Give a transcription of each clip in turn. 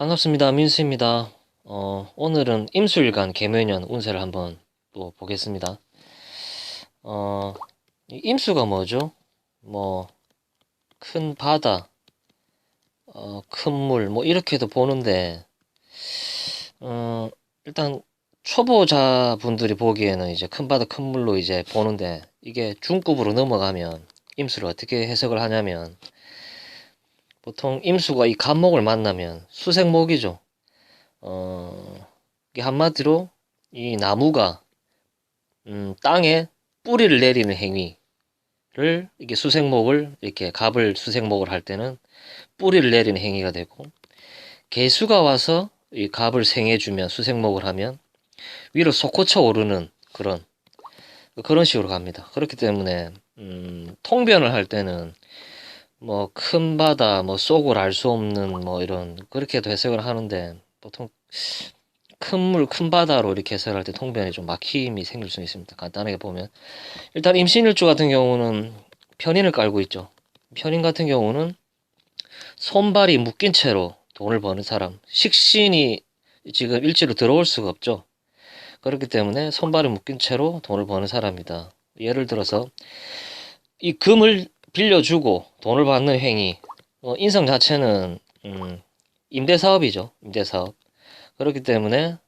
반갑습니다. 민수입니다. 오늘은 임수일간 개묘년 운세를 한번 또 보겠습니다. 이 임수가 뭐죠? 뭐, 큰 바다, 큰 물, 뭐, 이렇게도 보는데, 일단, 초보자분들이 보기에는 이제 큰 바다, 큰 물로 이제 보는데, 이게 중급으로 넘어가면, 임수를 어떻게 해석을 하냐면, 보통 임수가 이 간목을 만나면 수생목이죠. 이게 한마디로 이 나무가 땅에 뿌리를 내리는 행위를 이게 수생목을 이렇게 갑을 수생목을 할 때는 뿌리를 내리는 행위가 되고 개수가 와서 이 갑을 생해주면 수생목을 하면 위로 솟구쳐 오르는 그런 식으로 갑니다. 그렇기 때문에 통변을 할 때는 뭐 큰 바다 뭐 속을 알 수 없는 뭐 이런 그렇게도 해석을 하는데 보통 큰 물, 큰 바다로 이렇게 해석할 때 통변에 좀 막힘이 생길 수 있습니다. 간단하게 보면. 일단 임신일주 같은 경우는 편인을 깔고 있죠. 편인 같은 경우는 손발이 묶인 채로 돈을 버는 사람. 식신이 지금 일지로 들어올 수가 없죠. 그렇기 때문에 손발이 묶인 채로 돈을 버는 사람이다. 예를 들어서 이 금을 빌려주고 돈을 받는 행위. 인성 자체는 임대사업이죠. 임대사업. 그렇기 때문에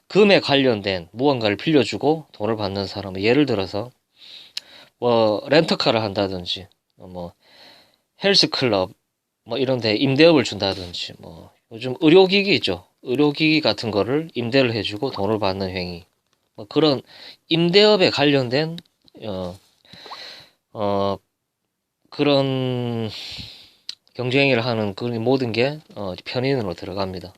금에 관련된 무언가를 빌려주고 돈을 받는 사람은 예를 들어서 뭐 렌터카를 한다든지 뭐 헬스클럽 뭐 이런 데 임대업을 준다든지 뭐 요즘 의료기기 있죠. 의료기기 같은 거를 임대를 해주고 돈을 받는 행위. 뭐 그런 임대업에 관련된 어, 어, 그런 경쟁행위를 하는 그 모든 게 편인으로 들어갑니다.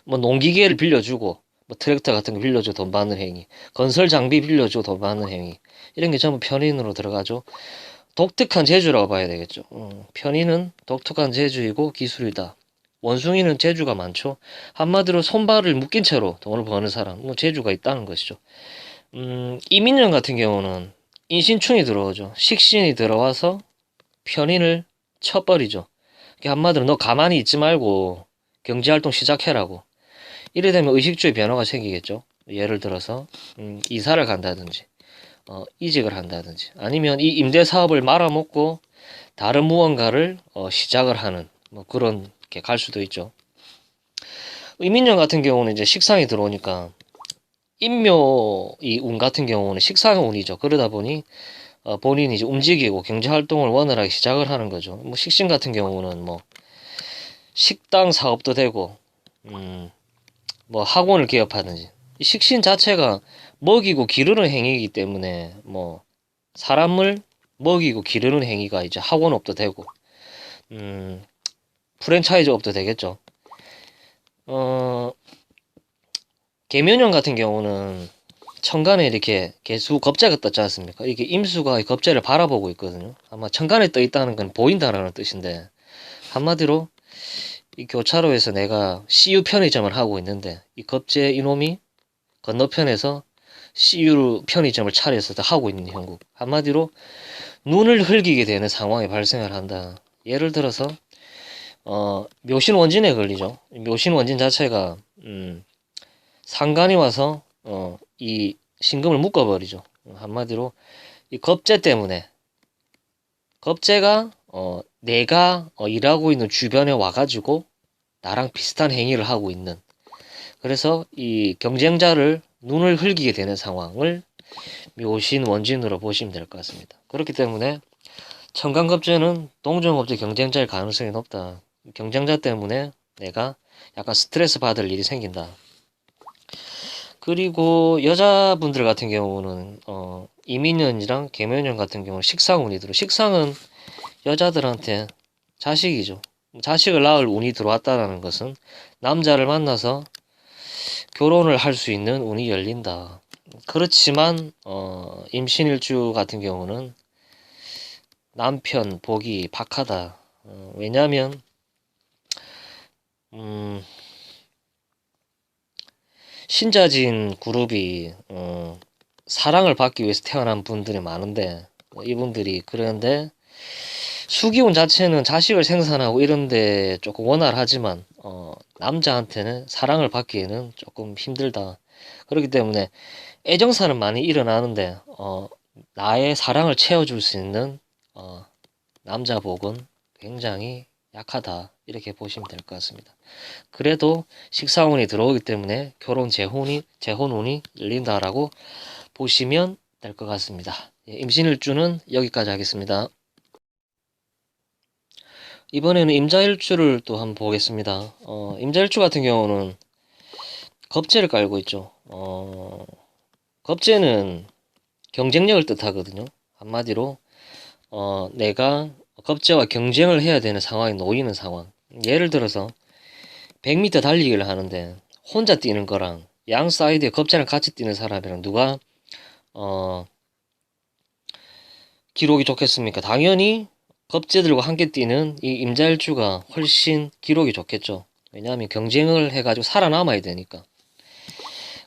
뭐 농기계를 빌려주고 뭐 트랙터 같은 거 빌려주고 돈 받는 행위, 건설 장비 빌려주고 돈 받는 행위 이런 게 전부 편인으로 들어가죠. 독특한 재주라고 봐야 되겠죠. 편인은 독특한 재주이고 기술이다. 원숭이는 재주가 많죠. 한마디로 손발을 묶인 채로 돈을 버는 사람, 뭐 재주가 있다는 것이죠. 이민년 같은 경우는 인신충이 들어오죠. 식신이 들어와서 편인을 쳐버리죠. 한마디로 너 가만히 있지 말고 경제활동 시작해라고. 이래 되면 의식주의 변화가 생기겠죠. 예를 들어서 이사를 간다든지 이직을 한다든지 아니면 이 임대 사업을 말아먹고 다른 무언가를 시작을 하는 뭐 그런 게 갈 수도 있죠. 이민년 같은 경우는 이제 식상이 들어오니까 인묘 이 운 같은 경우는 식상 운이죠. 그러다 보니 본인이 이제 움직이고 경제 활동을 원활하게 시작을 하는 거죠. 뭐 식신 같은 경우는 뭐 식당 사업도 되고 뭐 학원을 개업하든지 식신 자체가 먹이고 기르는 행위이기 때문에 뭐 사람을 먹이고 기르는 행위가 이제 학원업도 되고 프랜차이즈업도 되겠죠. 어 계면형 같은 경우는 천간에 이렇게 개수 겁재가 떴지 않습니까? 이게 임수가 이 겁재를 바라보고 있거든요. 아마 천간에 떠 있다는 건 보인다라는 뜻인데 한마디로 이 교차로에서 내가 CU 편의점을 하고 있는데 이 겁재 이놈이 건너편에서 CU 편의점을 차려서 하고 있는 형국. 한마디로 눈을 흘기게 되는 상황이 발생을 한다. 예를 들어서 묘신 원진에 걸리죠. 묘신 원진 자체가 상간이 와서 이 신금을 묶어버리죠. 한마디로 이 겁재 때문에 겁재가 내가 일하고 있는 주변에 와가지고 나랑 비슷한 행위를 하고 있는 그래서 이 경쟁자를 눈을 흘기게 되는 상황을 묘신 원진으로 보시면 될 것 같습니다. 그렇기 때문에 청간겁재는 동종업체 경쟁자일 가능성이 높다. 경쟁자 때문에 내가 약간 스트레스 받을 일이 생긴다. 그리고 여자분들 같은 경우는 이민년이랑 계면년 같은 경우는 식상운이 들어. 식상은 여자들한테 자식이죠. 자식을 낳을 운이 들어왔다는 것은 남자를 만나서 결혼을 할 수 있는 운이 열린다. 그렇지만 임신일주 같은 경우는 남편 보기 박하다. 왜냐하면 신자진 그룹이 사랑을 받기 위해서 태어난 분들이 많은데 이분들이 그런데 수기운 자체는 자식을 생산하고 이런데 조금 원활하지만 남자한테는 사랑을 받기에는 조금 힘들다. 그렇기 때문에 애정사는 많이 일어나는데 나의 사랑을 채워줄 수 있는 남자 복은 굉장히 약하다. 이렇게 보시면 될 것 같습니다. 그래도 식사운이 들어오기 때문에 결혼 재혼운이 열린다라고 보시면 될 것 같습니다. 예, 임신일주는 여기까지 하겠습니다. 이번에는 임자일주를 또 한번 보겠습니다. 임자일주 같은 경우는 겁재를 깔고 있죠. 겁재는 경쟁력을 뜻하거든요. 한마디로 내가 겁재와 경쟁을 해야 되는 상황에 놓이는 상황. 예를 들어서 100m 달리기를 하는데 혼자 뛰는 거랑 양 사이드에 겁재랑 같이 뛰는 사람이랑 누가 기록이 좋겠습니까? 당연히 겁재들과 함께 뛰는 이 임자일주가 훨씬 기록이 좋겠죠. 왜냐하면 경쟁을 해가지고 살아남아야 되니까.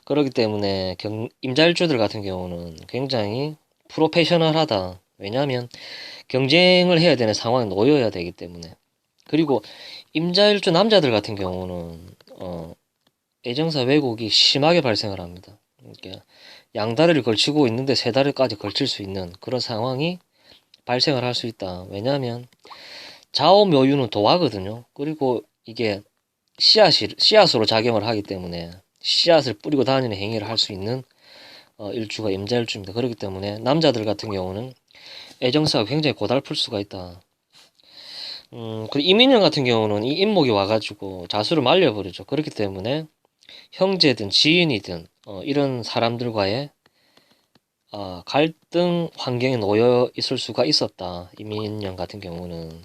그렇기 때문에 임자일주들 같은 경우는 굉장히 프로페셔널하다. 왜냐하면 경쟁을 해야 되는 상황에 놓여야 되기 때문에. 그리고 임자일주 남자들 같은 경우는 애정사 왜곡이 심하게 발생을 합니다. 그러니까 양다리를 걸치고 있는데 세 다리까지 걸칠 수 있는 그런 상황이 발생을 할 수 있다. 왜냐하면 좌우묘유는 도화거든요. 그리고 이게 씨앗으로 작용을 하기 때문에 씨앗을 뿌리고 다니는 행위를 할 수 있는 일주가 임자일주입니다. 그렇기 때문에 남자들 같은 경우는 애정사가 굉장히 고달플 수가 있다. 그리고 이민년 같은 경우는 이 인목이 와가지고 자수를 말려버리죠. 그렇기 때문에 형제든 지인이든 이런 사람들과의 갈등 환경에 놓여 있을 수가 있었다. 이민년 같은 경우는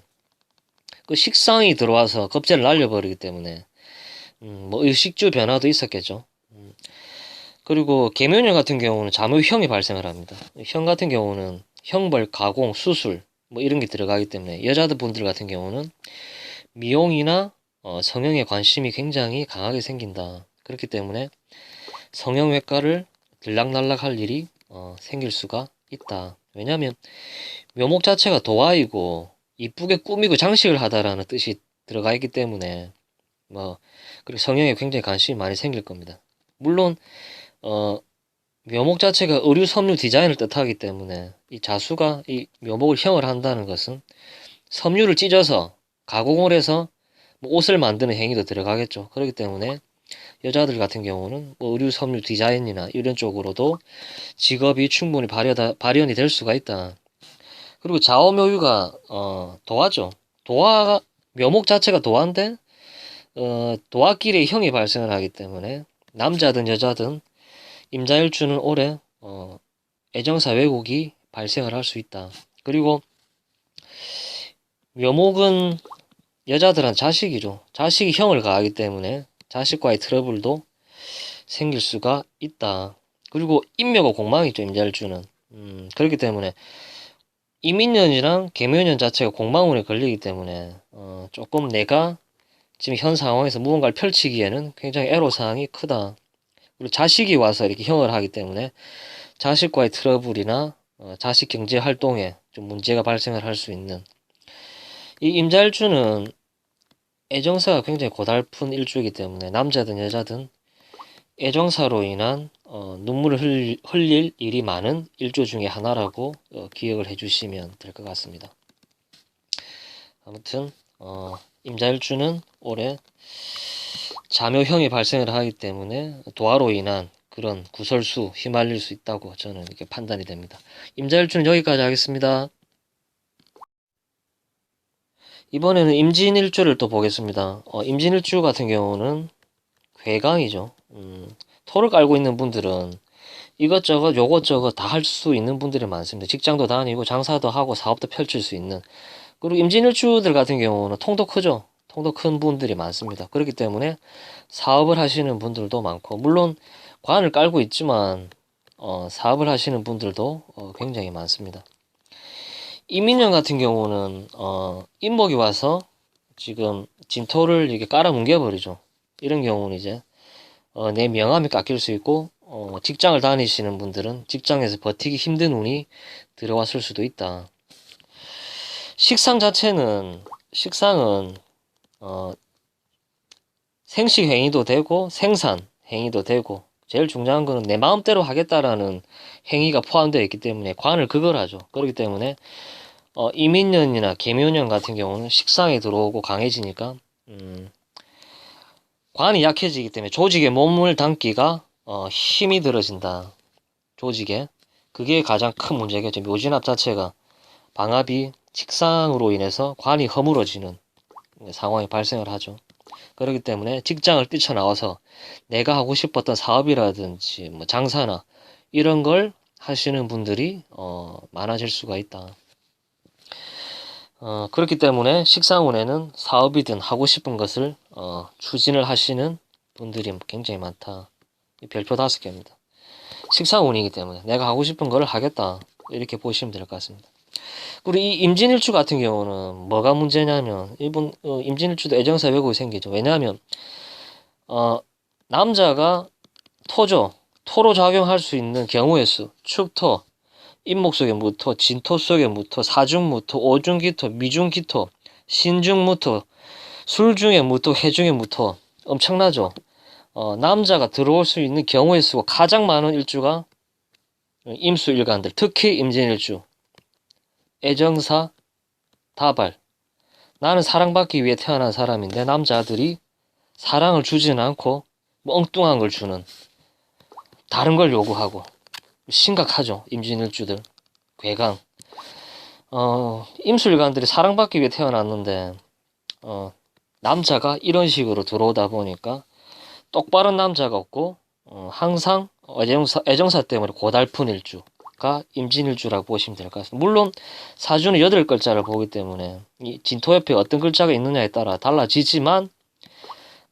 그 식상이 들어와서 겁재를 날려버리기 때문에 뭐 의식주 변화도 있었겠죠. 그리고 계묘년 같은 경우는 자묘형이 발생을 합니다. 형 같은 경우는 형벌, 가공, 수술 뭐 이런 게 들어가기 때문에 여자들 분들 같은 경우는 미용이나 성형에 관심이 굉장히 강하게 생긴다. 그렇기 때문에 성형외과를 들락날락 할 일이 생길 수가 있다. 왜냐하면 묘목 자체가 도화이고 이쁘게 꾸미고 장식을 하다라는 뜻이 들어가 있기 때문에 그리고 성형에 굉장히 관심이 많이 생길 겁니다. 물론 묘목 자체가 의류 섬유 디자인을 뜻하기 때문에 이 자수가 이 묘목을 형을 한다는 것은 섬유를 찢어서 가공을 해서 뭐 옷을 만드는 행위도 들어가겠죠. 그렇기 때문에 여자들 같은 경우는 뭐 의류 섬유 디자인이나 이런 쪽으로도 직업이 충분히 발현이 될 수가 있다. 그리고 좌우묘유가 도화죠. 도화가 묘목 자체가 도화인데 도화끼리 형이 발생을 하기 때문에 남자든 여자든 임자일주는 올해 애정사 왜곡이 발생을 할 수 있다. 그리고 묘목은 여자들한 자식이죠. 자식이 형을 가하기 때문에 자식과의 트러블도 생길 수가 있다. 그리고 인묘가 공망이죠. 임자일주는. 그렇기 때문에 이민년이랑 계묘년 자체가 공망운에 걸리기 때문에 조금 내가 지금 현 상황에서 무언가를 펼치기에는 굉장히 애로사항이 크다. 그리고 자식이 와서 이렇게 형을 하기 때문에 자식과의 트러블이나 자식 경제 활동에 좀 문제가 발생을 할 수 있는 이 임자일주는 애정사가 굉장히 고달픈 일주이기 때문에 남자든 여자든 애정사로 인한 눈물을 흘릴 일이 많은 일주 중에 하나라고 기억을 해주시면 될 것 같습니다. 아무튼 임자일주는 올해 자묘형이 발생을 하기 때문에 도화로 인한 그런 구설수 휘말릴 수 있다고 저는 이렇게 판단이 됩니다. 임자일주는 여기까지 하겠습니다. 이번에는 임진일주를 또 보겠습니다. 임진일주 같은 경우는 괴강이죠. 토를 깔고 있는 분들은 이것저것 요것저것 다 할 수 있는 분들이 많습니다. 직장도 다니고 장사도 하고 사업도 펼칠 수 있는. 그리고 임진일주들 같은 경우는 통도 크죠. 통도 큰 분들이 많습니다. 그렇기 때문에 사업을 하시는 분들도 많고 물론 관을 깔고 있지만 사업을 하시는 분들도 굉장히 많습니다. 이민년 같은 경우는 인목이 와서 지금 진토를 이렇게 깔아 뭉개버리죠. 이런 경우는 이제 내 명함이 깎일 수 있고 직장을 다니시는 분들은 직장에서 버티기 힘든 운이 들어왔을 수도 있다. 식상은 생식 행위도 되고 생산 행위도 되고 제일 중요한 거는 내 마음대로 하겠다라는 행위가 포함되어 있기 때문에 관을 그걸 하죠. 그렇기 때문에 이민년이나 계묘년 같은 경우는 식상에 들어오고 강해지니까 관이 약해지기 때문에 조직에 몸을 담기가 힘이 들어진다. 조직에. 그게 가장 큰 문제겠죠. 묘진압 자체가 방압이 식상으로 인해서 관이 허물어지는 상황이 발생을 하죠. 그렇기 때문에 직장을 뛰쳐나와서 내가 하고 싶었던 사업이라든지 뭐 장사나 이런 걸 하시는 분들이 많아질 수가 있다. 그렇기 때문에 식상운에는 사업이든 하고 싶은 것을 추진을 하시는 분들이 굉장히 많다. 별표 5개입니다. 식상운이기 때문에 내가 하고 싶은 걸 하겠다. 이렇게 보시면 될 것 같습니다. 그리고 이 임진일주 같은 경우는 뭐가 문제냐면 이분 임진일주도 애정사 왜곡이 생기죠. 왜냐하면 남자가 토로 작용할 수 있는 경우의 수, 축토, 임목 속의 무토, 진토 속의 무토, 사중무토, 오중기토, 미중기토, 신중무토, 술중의 무토, 해중의 무토 엄청나죠. 남자가 들어올 수 있는 경우의 수가 가장 많은 일주가 임수일간들, 특히 임진일주, 애정사, 다발. 나는 사랑받기 위해 태어난 사람인데 남자들이 사랑을 주지는 않고 뭐 엉뚱한 걸 주는, 다른 걸 요구하고 심각하죠. 임진일주들 괴강. 임술관들이 사랑받기 위해 태어났는데 남자가 이런 식으로 들어오다 보니까 똑바른 남자가 없고 항상 애정사 때문에 고달픈 일주가 임진일주라고 보시면 될 것 같습니다. 물론 사주는 8글자를 보기 때문에 이 진토 옆에 어떤 글자가 있느냐에 따라 달라지지만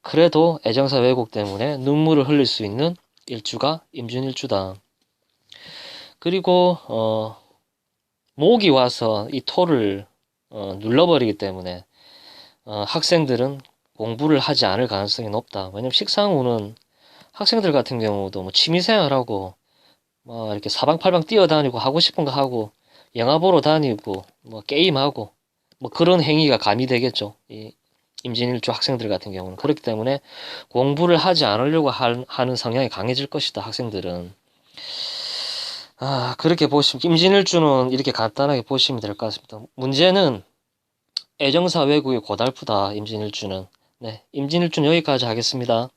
그래도 애정사 왜곡 때문에 눈물을 흘릴 수 있는 일주가 임진일주다. 그리고 목이 와서 이 토를 눌러버리기 때문에 학생들은 공부를 하지 않을 가능성이 높다. 왜냐면 식상운은 학생들 같은 경우도 뭐 취미생활하고 뭐 이렇게 사방팔방 뛰어다니고 하고 싶은 거 하고 영화 보러 다니고 뭐 게임하고 뭐 그런 행위가 가미되겠죠. 이 임진일주 학생들 같은 경우는. 그렇기 때문에 공부를 하지 않으려고 하는 성향이 강해질 것이다. 학생들은. 그렇게 보시면 임진일주는 이렇게 간단하게 보시면 될 것 같습니다. 문제는 애정사 왜곡이 고달프다. 임진일주는. 네, 임진일주는 여기까지 하겠습니다.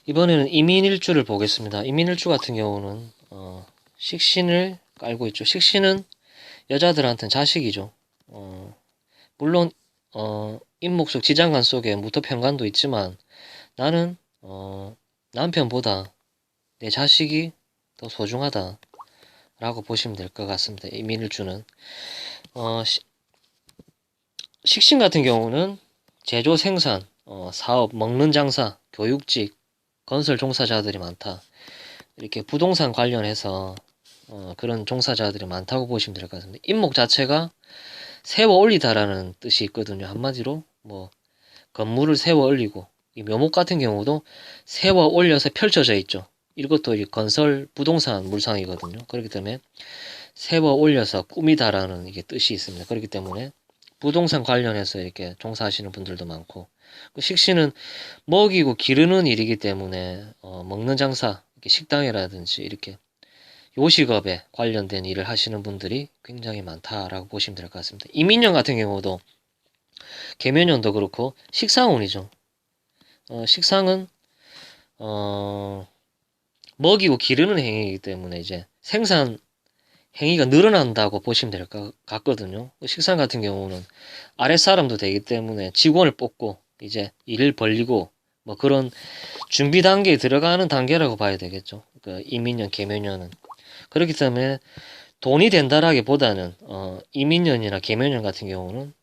이번에는 이민일주를 보겠습니다. 이민일주 같은 경우는 식신을 깔고 있죠. 식신은 여자들한테는 자식이죠. 물론 임목속 지장간 속에 무토편간도 있지만 나는 남편보다 내 자식이 더 소중하다 라고 보시면 될 것 같습니다. 이민일주는 식신 같은 경우는 제조 생산, 사업, 먹는 장사, 교육직, 건설 종사자들이 많다. 이렇게 부동산 관련해서 그런 종사자들이 많다고 보시면 될 것 같습니다. 임목 자체가 세워 올리다라는 뜻이 있거든요. 한마디로 뭐 건물을 세워 올리고, 이 묘목 같은 경우도 세워 올려서 펼쳐져 있죠. 이것도 건설 부동산 물상이거든요. 그렇기 때문에 세워 올려서 꾸미다라는 이게 뜻이 있습니다. 그렇기 때문에 부동산 관련해서 이렇게 종사하시는 분들도 많고, 식신은 먹이고 기르는 일이기 때문에 먹는 장사, 식당이라든지 이렇게 요식업에 관련된 일을 하시는 분들이 굉장히 많다라고 보시면 될 것 같습니다. 이민년 같은 경우도 계묘년도 그렇고 식상운이죠. 식상은 먹이고 기르는 행위이기 때문에 이제 생산 행위가 늘어난다고 보시면 될 것 같거든요. 식상 같은 경우는 아랫사람도 되기 때문에 직원을 뽑고 이제 일을 벌리고 뭐 그런 준비 단계에 들어가는 단계라고 봐야 되겠죠. 그 이민년, 계묘년은. 그렇기 때문에 돈이 된다라기보다는 이민년이나 계묘년 같은 경우는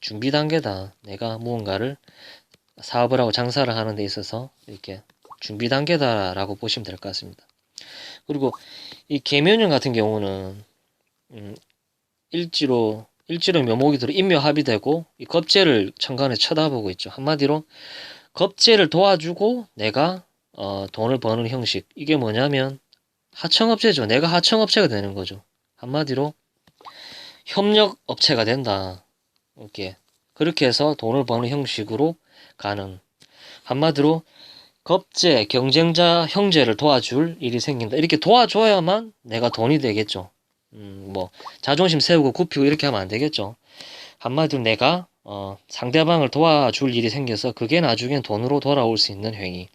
준비 단계다. 내가 무언가를 사업을 하고 장사를 하는 데 있어서 이렇게 준비 단계다라고 보시면 될 것 같습니다. 그리고 이 계묘년 같은 경우는 일지로 묘목이 들어 인묘합이 되고 이 겁재를 천간에 쳐다보고 있죠. 한마디로 겁재를 도와주고 내가 돈을 버는 형식. 이게 뭐냐면 하청업체죠. 내가 하청업체가 되는 거죠. 한마디로 협력 업체가 된다. 이렇게 그렇게 해서 돈을 버는 형식으로 가는, 한마디로 겁제, 경쟁자, 형제를 도와줄 일이 생긴다. 이렇게 도와줘야만 내가 돈이 되겠죠. 뭐 자존심 세우고 굽히고 이렇게 하면 안 되겠죠. 한마디로 내가 상대방을 도와줄 일이 생겨서 그게 나중엔 돈으로 돌아올 수 있는 행위.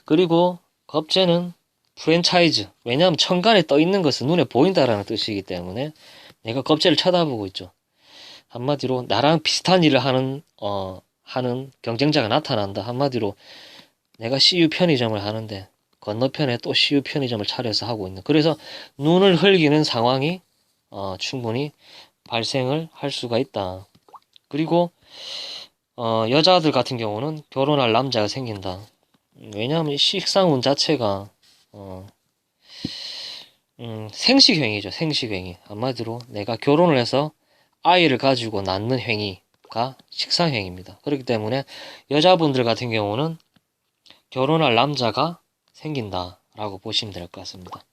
그리고 겁제는 프랜차이즈. 왜냐하면 천간에 떠 있는 것은 눈에 보인다라는 뜻이기 때문에 내가 겁제를 쳐다보고 있죠. 한마디로 나랑 비슷한 일을 하는 경쟁자가 나타난다. 한마디로 내가 CU 편의점을 하는데 건너편에 또 CU 편의점을 차려서 하고 있는. 그래서 눈을 흘기는 상황이 충분히 발생을 할 수가 있다. 그리고 여자들 같은 경우는 결혼할 남자가 생긴다. 왜냐하면 식상운 자체가 생식행위죠. 생식행위. 한마디로 내가 결혼을 해서 아이를 가지고 낳는 행위가 식상행위입니다. 그렇기 때문에 여자분들 같은 경우는 결혼할 남자가 생긴다라고 보시면 될 것 같습니다.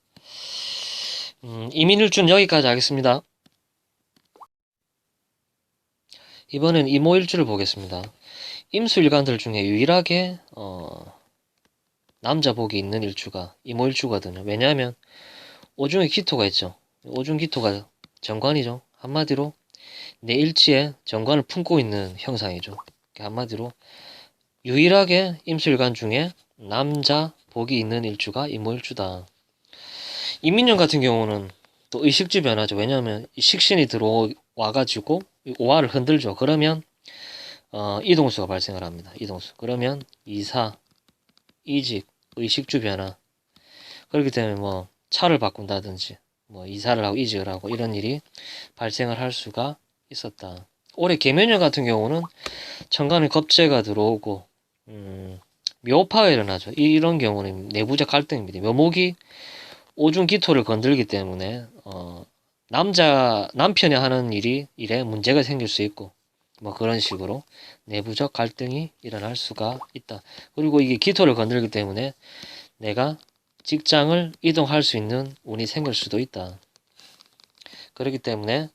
이민일주는 여기까지 하겠습니다. 이번엔 이모일주를 보겠습니다. 임수일간들 중에 유일하게 남자 복이 있는 일주가 이모일주거든요. 왜냐하면 오중에 기토가 있죠. 오중 기토가 정관이죠. 한마디로 내 일지에 정관을 품고 있는 형상이죠. 한마디로 유일하게 임수일간 중에 남자 복이 있는 일주가 이모일주다. 이민년 같은 경우는 또 의식주 변화죠. 왜냐하면 식신이 들어와가지고 오화를 흔들죠. 그러면 이동수가 발생을 합니다. 이동수. 그러면 이사, 이직, 의식주 변화. 그렇기 때문에 뭐 차를 바꾼다든지 뭐 이사를 하고 이직을 하고 이런 일이 발생을 할 수가 있었다. 올해 계면년 같은 경우는 천간에 겁재가 들어오고 묘파가 일어나죠. 이런 경우는 내부적 갈등입니다. 묘목이 오중 기토를 건들기 때문에 남편이 하는 일에 문제가 생길 수 있고 뭐 그런 식으로 내부적 갈등이 일어날 수가 있다. 그리고 이게 기토를 건들기 때문에 내가 직장을 이동할 수 있는 운이 생길 수도 있다. 그렇기 때문에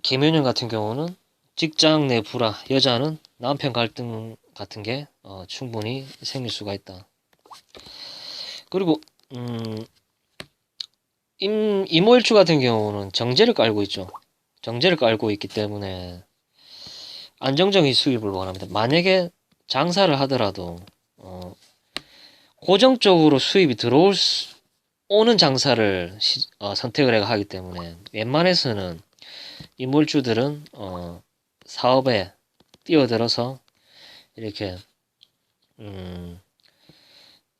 계묘년 같은 경우는 직장 내 불화, 여자는 남편 갈등 같은 게 충분히 생길 수가 있다. 그리고 이모일주 같은 경우는 정제를 깔고 있죠. 정제를 깔고 있기 때문에 안정적인 수입을 원합니다. 만약에 장사를 하더라도 고정적으로 수입이 오는 장사를 선택을 하기 때문에 웬만해서는 이몰주들은 사업에 뛰어들어서 이렇게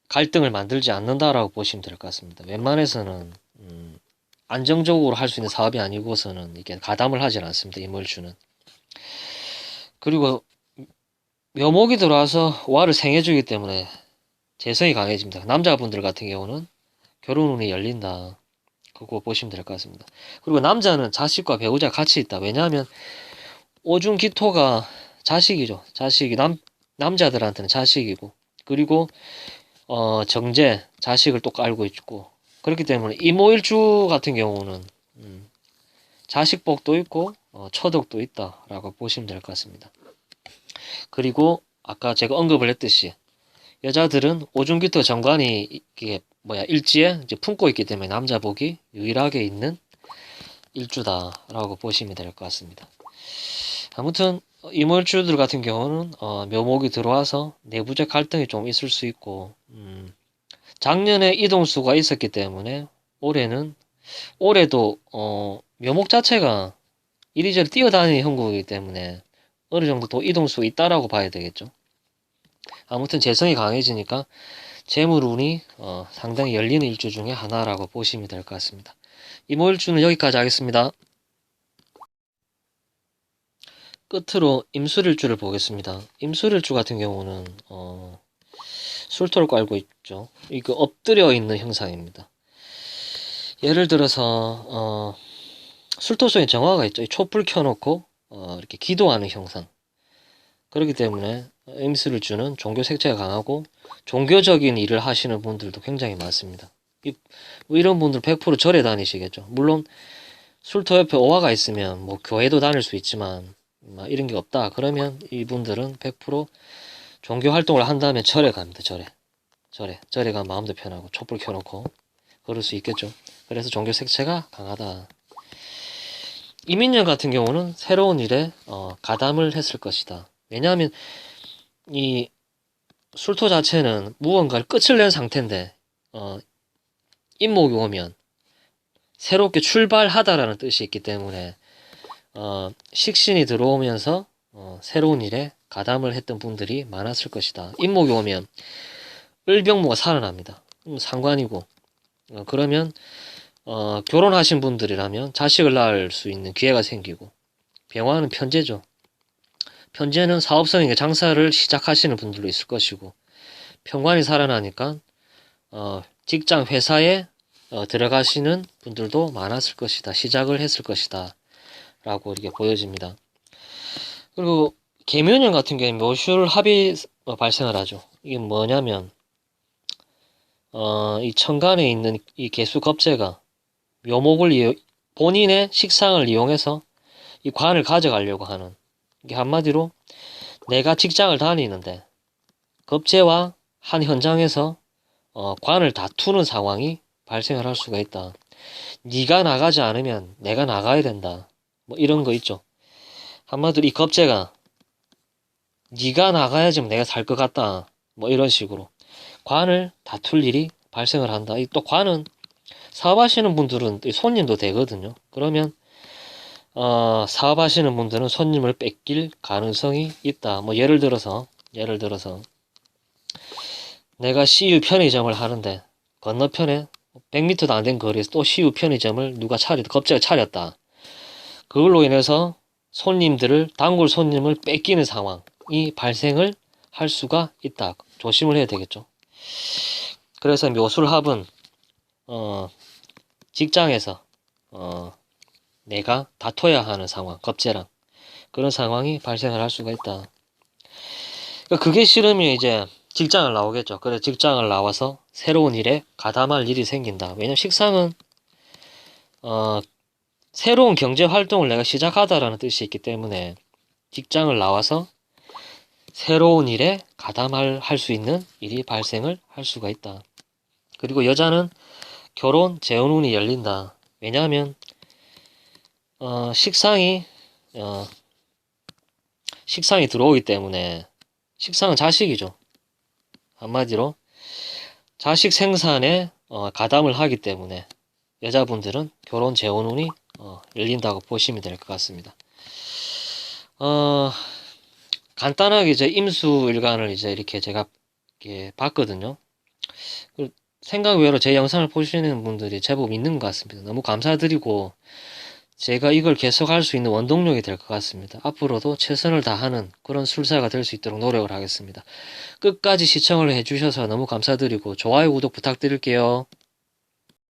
갈등을 만들지 않는다라고 보시면 될 것 같습니다. 웬만해서는 안정적으로 할 수 있는 사업이 아니고서는 이게 가담을 하지 않습니다. 이몰주는. 그리고 묘목이 들어와서 와를 생해주기 때문에 재성이 강해집니다. 남자분들 같은 경우는 결혼운이 열린다. 그거 보시면 될 것 같습니다. 그리고 남자는 자식과 배우자 같이 있다. 왜냐하면 오중기토가 자식이죠. 자식이 남자들한테는 자식이고, 그리고 정제 자식을 또 깔고 있고, 그렇기 때문에 이모일주 같은 경우는 자식복도 있고 처덕도 있다라고 보시면 될 것 같습니다. 그리고 아까 제가 언급을 했듯이 여자들은 오중기토 정관이 이게 일지에 이제 품고 있기 때문에 남자복이 유일하게 있는 일주다라고 보시면 될 것 같습니다. 아무튼 이몰주들 같은 경우는 묘목이 들어와서 내부적 갈등이 좀 있을 수 있고 작년에 이동수가 있었기 때문에 올해도 묘목 자체가 이리저리 뛰어다니는 형국이기 때문에 어느 정도 또 이동수가 있다라고 봐야 되겠죠. 아무튼 재성이 강해지니까 재물운이 상당히 열리는 일주 중에 하나라고 보시면 될 것 같습니다. 이모일주는 여기까지 하겠습니다. 끝으로 임술일주를 보겠습니다. 임술일주 같은 경우는 술토를 깔고 있죠. 이거 엎드려 있는 형상입니다. 예를 들어서 술토 속에 정화가 있죠. 촛불 켜놓고 이렇게 기도하는 형상. 그렇기 때문에 임술일주는 종교 색채가 강하고 종교적인 일을 하시는 분들도 굉장히 많습니다. 뭐 이런 분들 100% 절에 다니시겠죠. 물론 술터 옆에 오화가 있으면 뭐 교회도 다닐 수 있지만 막 이런 게 없다. 그러면 이분들은 100% 종교 활동을 한다면 절에 갑니다. 절에 가면 마음도 편하고 촛불 켜놓고 그럴 수 있겠죠. 그래서 종교 색채가 강하다. 이민년 같은 경우는 새로운 일에 가담을 했을 것이다. 왜냐하면 이 술토 자체는 무언가를 끝을 낸 상태인데 임목이 오면 새롭게 출발하다라는 뜻이 있기 때문에 식신이 들어오면서 새로운 일에 가담을 했던 분들이 많았을 것이다. 임목이 오면 을병모가 살아납니다. 상관이고 그러면 결혼하신 분들이라면 자식을 낳을 수 있는 기회가 생기고, 병화는 편제죠. 편제는 사업성에게 장사를 시작하시는 분들도 있을 것이고, 편관이 살아나니까 직장 회사에 들어가시는 분들도 많았을 것이다. 시작을 했을 것이다. 라고 이렇게 보여집니다. 그리고 계묘년 같은 경우에 묘술합이 발생을 하죠. 이게 뭐냐면 이 천간에 있는 이 개수겁재가 묘목을 본인의 식상을 이용해서 이 관을 가져가려고 하는, 이게 한마디로 내가 직장을 다니는데 겁재와 한 현장에서 관을 다투는 상황이 발생을 할 수가 있다. 네가 나가지 않으면 내가 나가야 된다. 뭐 이런 거 있죠. 한마디로 이 겁재가 네가 나가야지 내가 살 것 같다. 뭐 이런 식으로 관을 다툴 일이 발생을 한다. 또 관은 사업하시는 분들은 손님도 되거든요. 그러면 사업하시는 분들은 손님을 뺏길 가능성이 있다. 뭐 예를 들어서 내가 CU 편의점을 하는데 건너편에 100m도 안 된 거리에서 또 CU 편의점을 갑자기 차렸다. 그걸로 인해서 단골 손님을 뺏기는 상황이 발생을 할 수가 있다. 조심을 해야 되겠죠. 그래서 묘술합은 직장에서 내가 다퉈야 하는 상황, 겁재랑 그런 상황이 발생을 할 수가 있다. 그러니까 그게 싫으면 이제 직장을 나오겠죠. 그래 직장을 나와서 새로운 일에 가담할 일이 생긴다. 왜냐면 식상은 새로운 경제 활동을 내가 시작하다라는 뜻이 있기 때문에 직장을 나와서 새로운 일에 가담할 수 있는 일이 발생을 할 수가 있다. 그리고 여자는 결혼 재혼운이 열린다. 왜냐하면 식상이 들어오기 때문에, 식상은 자식이죠. 한마디로 자식 생산에 가담을 하기 때문에 여자분들은 결혼 재혼운이 열린다고 보시면 될 것 같습니다. 간단하게 이제 임수일간을 이제 이렇게 제가 봤거든요. 생각 외로 제 영상을 보시는 분들이 제법 있는 것 같습니다. 너무 감사드리고 제가 이걸 계속할 수 있는 원동력이 될 것 같습니다. 앞으로도 최선을 다하는 그런 술사가 될 수 있도록 노력을 하겠습니다. 끝까지 시청을 해주셔서 너무 감사드리고 좋아요, 구독 부탁드릴게요.